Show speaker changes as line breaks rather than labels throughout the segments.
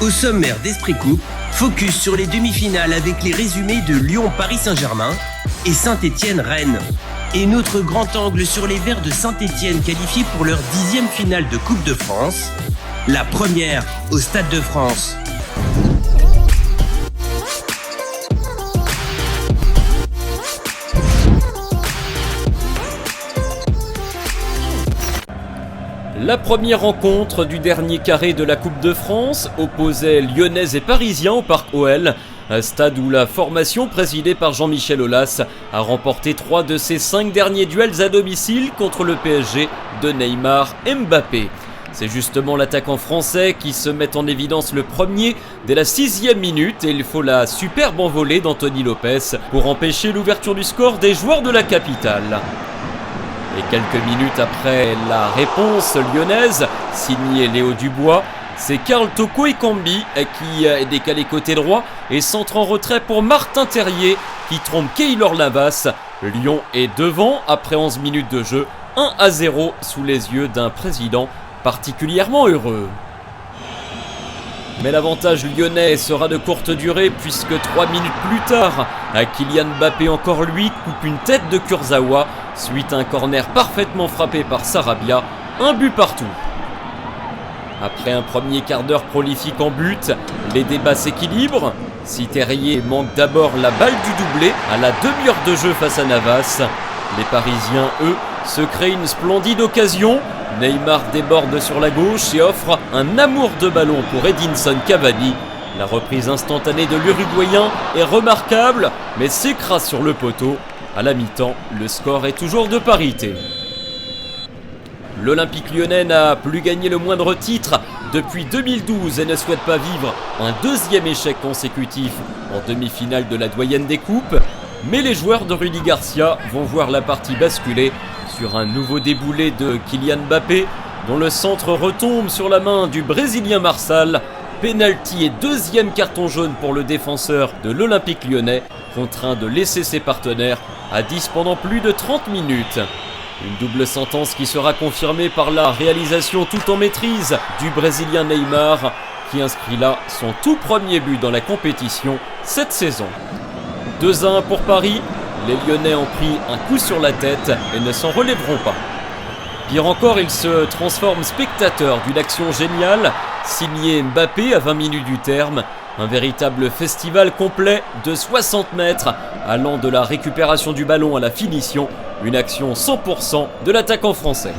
Au sommaire d'Esprit Coupe, focus sur les demi-finales avec les résumés de Lyon-Paris Saint-Germain et Saint-Étienne-Rennes. Et notre grand angle sur les Verts de Saint-Étienne qualifiés pour leur 10e finale de Coupe de France, la première au Stade de France.
La première rencontre du dernier carré de la Coupe de France opposait Lyonnais et Parisiens au Parc OL, un stade où la formation présidée par Jean-Michel Aulas a remporté 3 de ses 5 derniers duels à domicile contre le PSG de Neymar et Mbappé. C'est justement l'attaquant français qui se met en évidence le premier dès la 6e minute et il faut la superbe envolée d'Anthony Lopez pour empêcher l'ouverture du score des joueurs de la capitale. Et quelques minutes après la réponse lyonnaise, signée Léo Dubois, c'est Karl Toko Ekambi qui est décalé côté droit et centre en retrait pour Martin Terrier qui trompe Keylor Navas. Lyon est devant après 11 minutes de jeu, 1-0 sous les yeux d'un président particulièrement heureux. Mais l'avantage lyonnais sera de courte durée puisque 3 minutes plus tard, Kylian Mbappé encore lui coupe une tête de Kurzawa suite à un corner parfaitement frappé par Sarabia, un but partout. Après un premier quart d'heure prolifique en but, les débats s'équilibrent. Si Terrier manque d'abord la balle du doublé à la demi-heure de jeu face à Navas, les Parisiens, eux, se créent une splendide occasion. Neymar déborde sur la gauche et offre un amour de ballon pour Edinson Cavani. La reprise instantanée de l'Uruguayen est remarquable, mais s'écrase sur le poteau. À la mi-temps, le score est toujours de parité. L'Olympique lyonnais n'a plus gagné le moindre titre depuis 2012 et ne souhaite pas vivre un deuxième échec consécutif en demi-finale de la doyenne des coupes. Mais les joueurs de Rudy Garcia vont voir la partie basculer sur un nouveau déboulé de Kylian Mbappé dont le centre retombe sur la main du Brésilien Marsal. Penalty et deuxième carton jaune pour le défenseur de l'Olympique lyonnais, contraint de laisser ses partenaires à 10 pendant plus de 30 minutes. Une double sentence qui sera confirmée par la réalisation tout en maîtrise du Brésilien Neymar qui inscrit là son tout premier but dans la compétition cette saison. 2-1 pour Paris, les Lyonnais ont pris un coup sur la tête et ne s'en relèveront pas. Pire encore, ils se transforment spectateurs d'une action géniale, signée Mbappé à 20 minutes du terme. Un véritable festival complet de 60 mètres, allant de la récupération du ballon à la finition, une action 100% de l'attaquant français.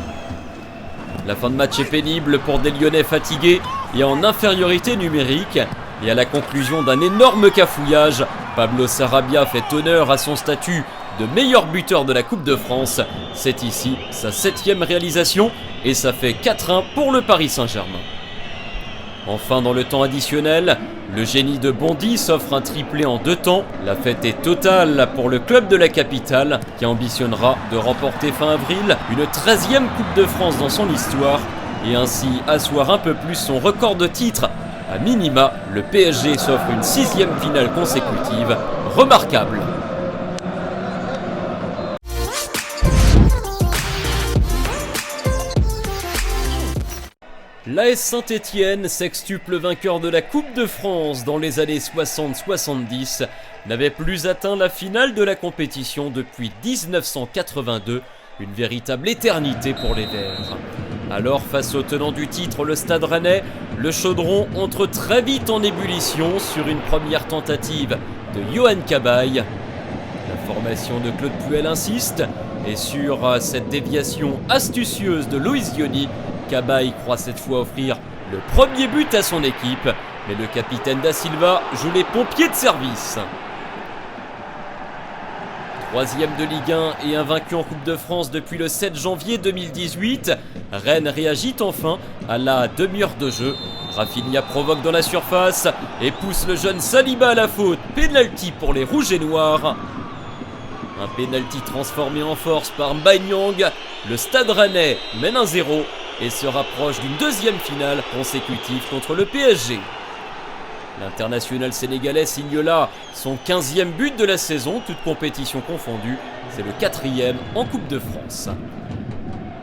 La fin de match est pénible pour des Lyonnais fatigués et en infériorité numérique. Et à la conclusion d'un énorme cafouillage, Pablo Sarabia fait honneur à son statut de meilleur buteur de la Coupe de France. C'est ici sa 7e réalisation et ça fait 4-1 pour le Paris Saint-Germain. Enfin, dans le temps additionnel, le génie de Bondy s'offre un triplé en 2 temps. La fête est totale pour le club de la capitale qui ambitionnera de remporter fin avril une 13e Coupe de France dans son histoire et ainsi asseoir un peu plus son record de titres. À minima, le PSG s'offre une 6e finale consécutive. Remarquable. L'AS Saint-Étienne, sextuple vainqueur de la Coupe de France dans les années 60-70, n'avait plus atteint la finale de la compétition depuis 1982, une véritable éternité pour les Verts. Alors, face au tenant du titre, le Stade Rennais, le chaudron entre très vite en ébullition sur une première tentative de Yohan Cabaye. La formation de Claude Puel insiste, et sur cette déviation astucieuse de Loïs Diony, Cabaye croit cette fois offrir le premier but à son équipe, mais le capitaine Da Silva joue les pompiers de service. 3e de Ligue 1 et invaincu en Coupe de France depuis le 7 janvier 2018, Rennes réagit enfin à la demi-heure de jeu. Rafinha provoque dans la surface et pousse le jeune Saliba à la faute. Penalty pour les Rouges et Noirs. Un penalty transformé en force par Mbanyang. Le Stade Rennais mène 1-0 et se rapproche d'une 2e finale consécutive contre le PSG. L'international sénégalais signe là son 15e but de la saison, toute compétition confondue. C'est le 4e en Coupe de France.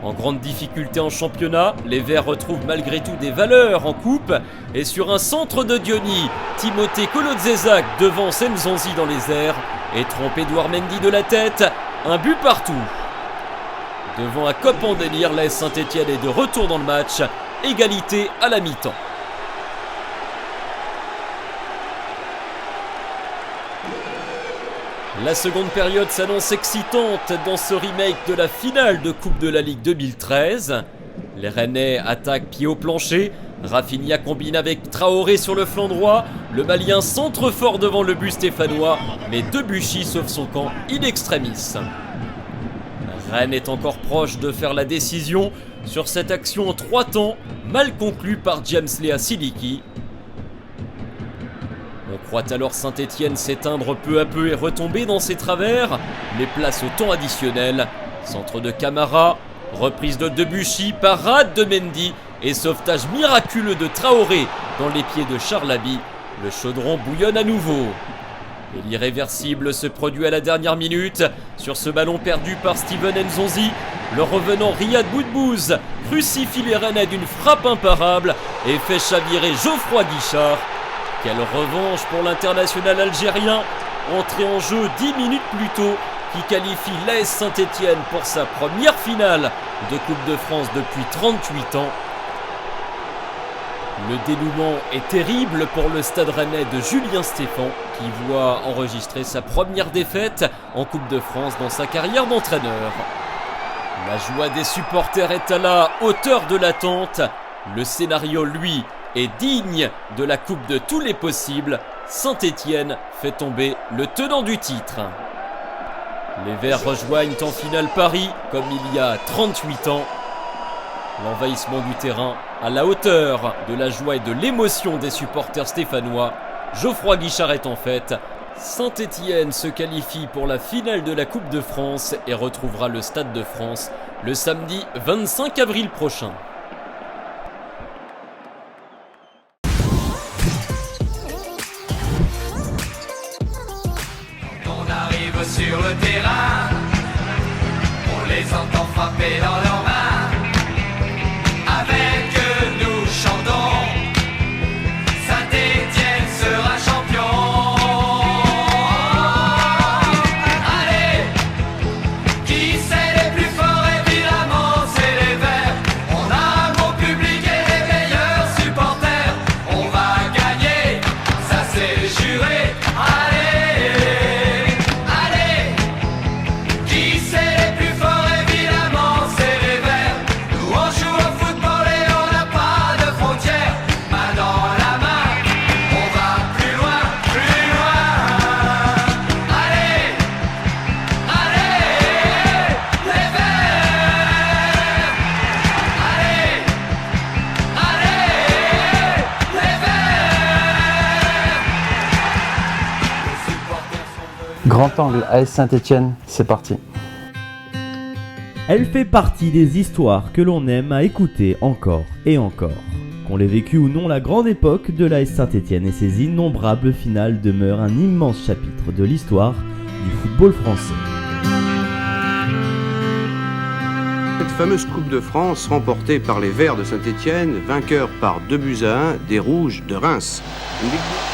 En grande difficulté en championnat, les Verts retrouvent malgré tout des valeurs en coupe et sur un centre de Diony, Timothée Kolodziejczak devance Nzonzi dans les airs et trompe Edouard Mendy de la tête, un but partout. Devant un cop en délire, l'AS Saint-Etienne est de retour dans le match, égalité à la mi-temps. La seconde période s'annonce excitante dans ce remake de la finale de Coupe de la Ligue 2013. Les Rennais attaquent pied au plancher, Rafinha combine avec Traoré sur le flanc droit, le Malien centre fort devant le but stéphanois, mais Debuchy sauve son camp in extremis. Rennes est encore proche de faire la décision sur cette action en 3 temps, mal conclue par James Lea Siliki. On croit alors Saint-Etienne s'éteindre peu à peu et retomber dans ses travers, mais place au temps additionnel. Centre de Camara, reprise de Debuchy, parade de Mendy et sauvetage miraculeux de Traoré dans les pieds de Charlaby. Le chaudron bouillonne à nouveau. Et l'irréversible se produit à la dernière minute. Sur ce ballon perdu par Steven Nzonzi, le revenant Riyad Boudbouz crucifie les Rennais d'une frappe imparable et fait chavirer Geoffroy Guichard. Quelle revanche pour l'international algérien, entré en jeu 10 minutes plus tôt, qui qualifie l'AS Saint-Etienne pour sa première finale de Coupe de France depuis 38 ans. Le dénouement est terrible pour le stade rennais de Julien Stéphan, qui voit enregistrer sa première défaite en Coupe de France dans sa carrière d'entraîneur. La joie des supporters est à la hauteur de l'attente. Le scénario, lui, est digne de la coupe de tous les possibles. Saint-Etienne fait tomber le tenant du titre. Les Verts rejoignent en finale Paris comme il y a 38 ans. L'envahissement du terrain à la hauteur de la joie et de l'émotion des supporters stéphanois. Geoffroy Guichard est en fête. Saint-Etienne se qualifie pour la finale de la Coupe de France et retrouvera le Stade de France le samedi 25 avril prochain.
On arrive sur le terrain, on les entend frapper dans leurs mains. Avec eux nous chantons, Saint-Etienne sera champion. Allez, qui c'est les plus forts? Évidemment c'est les Verts. On a un bon public et les meilleurs supporters. On va gagner, ça c'est juré. Allez, allez, qui c'est les plus forts? Évidemment c'est les Verts. Nous on joue au football et on n'a pas de frontières. Main dans la main, on va plus loin, plus loin. Allez, allez, les Verts. Allez, allez, les Verts. Les supporters sont venus.
Grand angle, AS Saint-Etienne, c'est parti.
Elle fait partie des histoires que l'on aime à écouter encore et encore. Qu'on l'ait vécu ou non, la grande époque de l'AS Saint-Etienne et ses innombrables finales demeurent un immense chapitre de l'histoire du football français.
Cette fameuse Coupe de France remportée par les Verts de Saint-Etienne, vainqueurs par 2-1 des Rouges de Reims.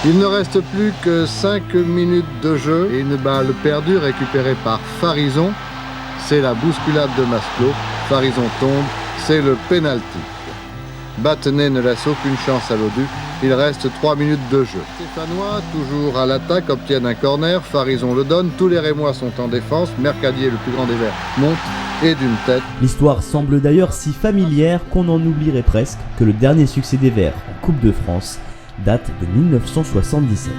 Il ne reste plus que 5 minutes de jeu et une balle perdue récupérée par Farison. C'est la bousculade de Masclo. Farison tombe, c'est le pénalty. Battenet ne laisse aucune chance à l'Odu. Il reste 3 minutes de jeu. Stéphanois, toujours à l'attaque, obtiennent un corner. Farison le donne. Tous les Rémois sont en défense. Mercadier, le plus grand des Verts, monte et d'une tête.
L'histoire semble d'ailleurs si familière qu'on en oublierait presque que le dernier succès des Verts en Coupe de France date de 1977.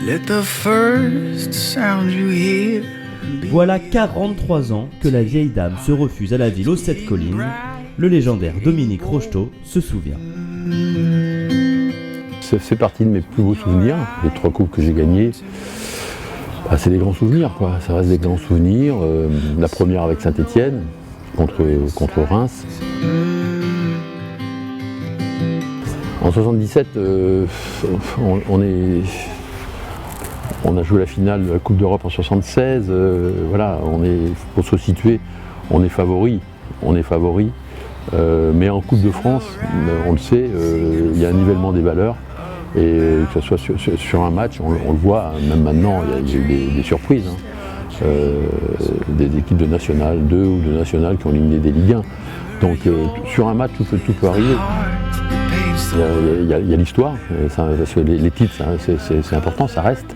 Let the first sound you hear.
Voilà 43 ans que la vieille dame se refuse à la ville aux 7 collines. Le légendaire Dominique Rocheteau se souvient.
Ça fait partie de mes plus beaux souvenirs. Les 3 coupes que j'ai gagnées, c'est des grands souvenirs, quoi. Ça reste des grands souvenirs. La première avec Saint-Etienne contre Reims. En 77, on a joué la finale de la Coupe d'Europe en 76. Voilà, pour se situer, on est favori. on est favori. Mais en Coupe de France, on le sait, il y a un nivellement des valeurs. Et que ce soit sur un match, on le voit, même maintenant, il y a eu des surprises. Des équipes de National 2 ou de National qui ont éliminé des Ligue 1. Donc sur un match, tout peut arriver. Il y a l'histoire, parce que les titres, c'est important, ça reste.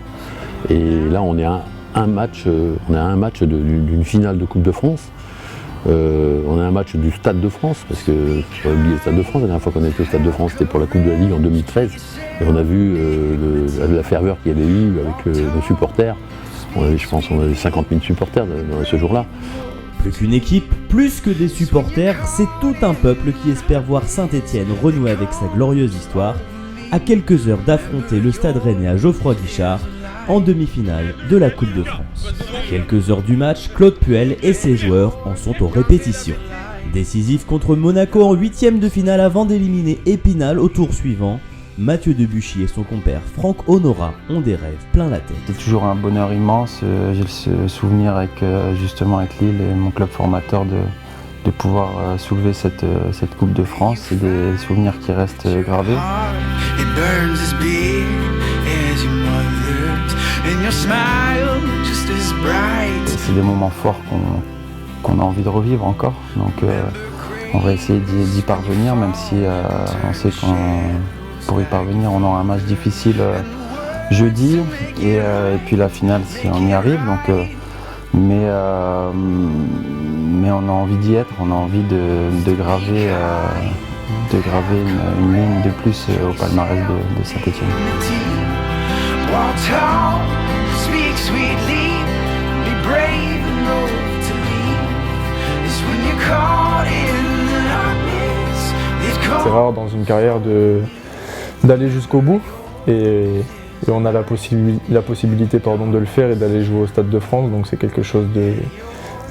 Et là, on est à un match d'une finale de Coupe de France. On a un match du Stade de France, parce que faut pas oublier le Stade de France. La dernière fois qu'on était au Stade de France, c'était pour la Coupe de la Ligue en 2013. Et on a vu la ferveur qu'il y avait eu avec nos supporters. Je pense qu'on avait 50 000 supporters ce jour-là.
Plus qu'une équipe, plus que des supporters, c'est tout un peuple qui espère voir Saint-Étienne renouer avec sa glorieuse histoire, à quelques heures d'affronter le Stade Rennais à Geoffroy Guichard en demi-finale de la Coupe de France. À quelques heures du match, Claude Puel et ses joueurs en sont aux répétitions. Décisif contre Monaco en 8e de finale avant d'éliminer Épinal au tour suivant, Mathieu Debuchy et son compère Franck Honorat ont des rêves plein la tête.
C'est toujours un bonheur immense. J'ai le souvenir justement avec Lille et mon club formateur de pouvoir soulever cette Coupe de France. C'est des souvenirs qui restent gravés. C'est des moments forts qu'on a envie de revivre encore. Donc on va essayer d'y parvenir, même si on sait qu'on pour y parvenir, on aura un match difficile jeudi et puis la finale si on y arrive. Donc, mais on a envie d'y être, on a envie de graver une ligne de plus au palmarès de Saint-Étienne.
C'est rare dans une carrière d'aller jusqu'au bout et on a la possibilité de le faire et d'aller jouer au Stade de France, donc c'est quelque chose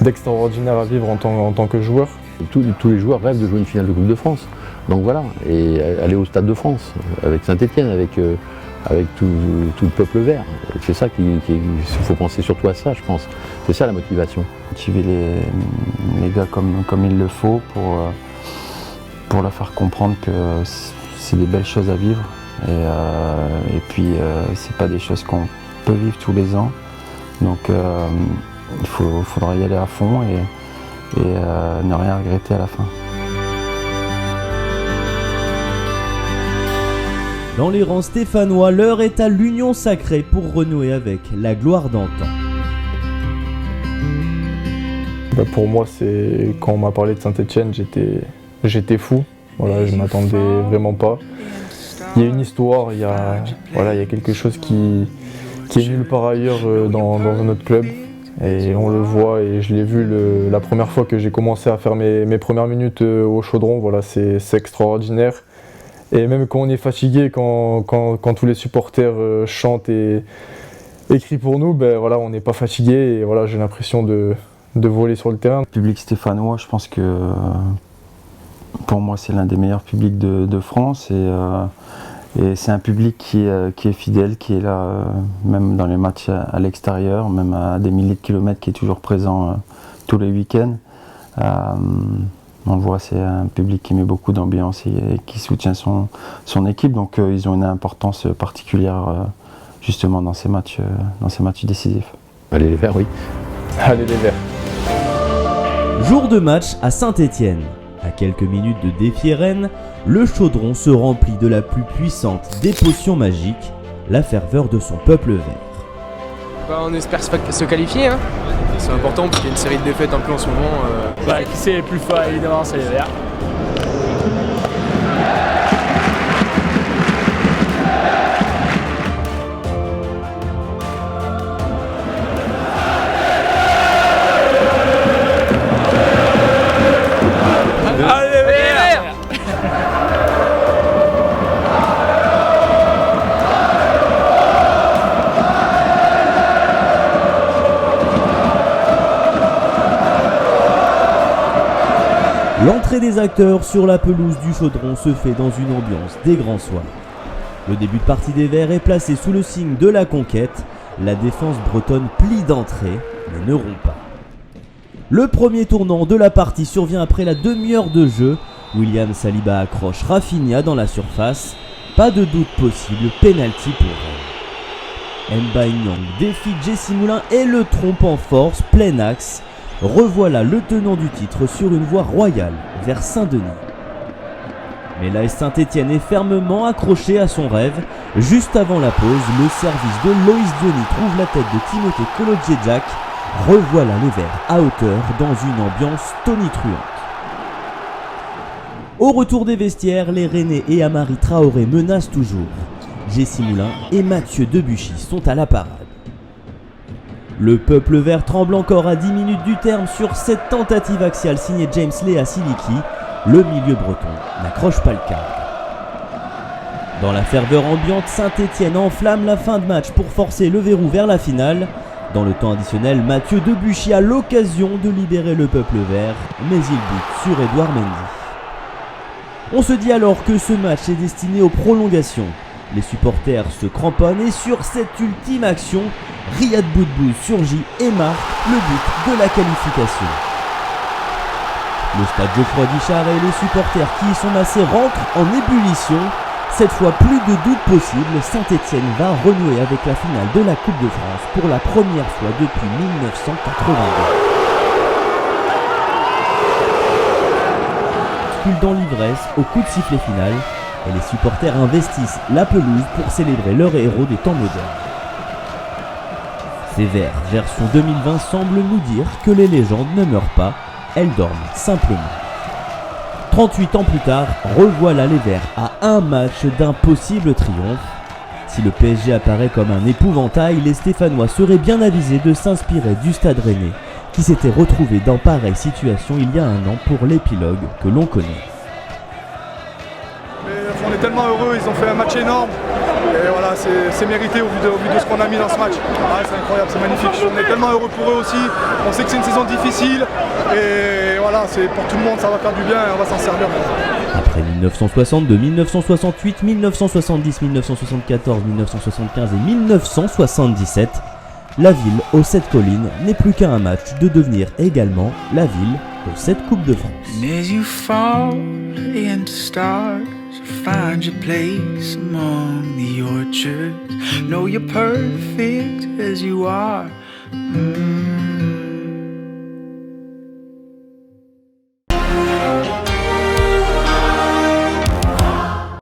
d'extraordinaire à vivre en tant que joueur.
Tous les joueurs rêvent de jouer une finale de Coupe de France, donc voilà, et aller au Stade de France avec Saint-Étienne, avec tout le peuple vert. C'est ça il faut penser surtout à ça, je pense. C'est ça la motivation.
Motiver les gars comme il le faut pour leur faire comprendre que c'est des belles choses à vivre et puis c'est pas des choses qu'on peut vivre tous les ans, donc il faudra y aller à fond et ne rien regretter à la fin.
Dans les rangs stéphanois, l'heure est à l'union sacrée pour renouer avec la gloire d'antan.
Pour moi, quand on m'a parlé de Saint-Étienne, j'étais fou. Voilà, je ne m'attendais vraiment pas. Il y a une histoire, il y a quelque chose qui est nulle part ailleurs dans un autre club. Et on le voit, et je l'ai vu la première fois que j'ai commencé à faire mes premières minutes au Chaudron. Voilà, c'est extraordinaire. Et même quand on est fatigué, quand tous les supporters chantent et crient pour nous, voilà, on n'est pas fatigué. Et voilà, j'ai l'impression de voler sur le terrain.
Le public stéphanois, je pense que pour moi, c'est l'un des meilleurs publics de France et c'est un public qui est fidèle, qui est là même dans les matchs à l'extérieur, même à des milliers de kilomètres, qui est toujours présent tous les week-ends. On le voit, c'est un public qui met beaucoup d'ambiance et qui soutient son équipe, donc ils ont une importance particulière justement dans ces matchs décisifs.
Allez les Verts, oui.
Allez les Verts.
Jour de match à Saint-Étienne. À quelques minutes de défier Rennes, le Chaudron se remplit de la plus puissante des potions magiques, la ferveur de son peuple vert.
On espère se qualifier, hein. C'est important parce qu'il y a une série de défaites un peu en ce moment.
Qui c'est les plus forts évidemment, c'est les Verts.
L'entrée des acteurs sur la pelouse du Chaudron se fait dans une ambiance des grands soirs. Le début de partie des Verts est placé sous le signe de la conquête. La défense bretonne plie d'entrée, mais ne rompt pas. Le premier tournant de la partie survient après la demi-heure de jeu. William Saliba accroche Rafinha dans la surface. Pas de doute possible, penalty pour Rennes. Mbaye Niang défie Jesse Moulin et le trompe en force, plein axe. Revoilà le tenant du titre sur une voie royale vers Saint-Denis. Mais l'AS Saint-Étienne est fermement accroché à son rêve. Juste avant la pause, le service de Loïs Diony trouve la tête de Timothée Kolodziejczak. Revoilà les Verts à hauteur dans une ambiance tonitruante. Au retour des vestiaires, les Rennais et Amari Traoré menacent toujours. Jesse Moulin et Mathieu Debuchy sont à la parade. Le peuple vert tremble encore à 10 minutes du terme sur cette tentative axiale signée James Lea Siliki. Le milieu breton n'accroche pas le câble. Dans la ferveur ambiante, Saint-Étienne enflamme la fin de match pour forcer le verrou vers la finale. Dans le temps additionnel, Mathieu Debuchy a l'occasion de libérer le peuple vert, mais il bute sur Edouard Mendy. On se dit alors que ce match est destiné aux prolongations. Les supporters se cramponnent et sur cette ultime action, Riyad Boudbouz surgit et marque le but de la qualification. Le stade Geoffroy Guichard et les supporters qui y sont massés rentrent en ébullition. Cette fois, plus de doute possible, Saint-Étienne va renouer avec la finale de la Coupe de France pour la première fois depuis 1982. Dans l'ivresse au coup de sifflet final et les supporters investissent la pelouse pour célébrer leur héros des temps modernes. Ces Verts version 2020 semblent nous dire que les légendes ne meurent pas, elles dorment simplement. 38 ans plus tard, revoilà les Verts à un match d'un possible triomphe. Si le PSG apparaît comme un épouvantail, les Stéphanois seraient bien avisés de s'inspirer du Stade Rennais qui s'était retrouvé dans pareille situation il y a un an pour l'épilogue que l'on connaît.
Mais on est tellement heureux, ils ont fait un match énorme et voilà, c'est mérité au vu de ce qu'on a mis dans ce match. Ouais, c'est incroyable, c'est magnifique, on est tellement heureux pour eux aussi, on sait que c'est une saison difficile et voilà, c'est pour tout le monde, ça va faire du bien et on va s'en servir.
Après 1962, 1968, 1970, 1974, 1975 et 1977, la ville aux 7 collines n'est plus qu'à un match de devenir également la ville aux 7 Coupes de France.
And as you fall into stars, find your place among the orchards. Know you're perfect as you are.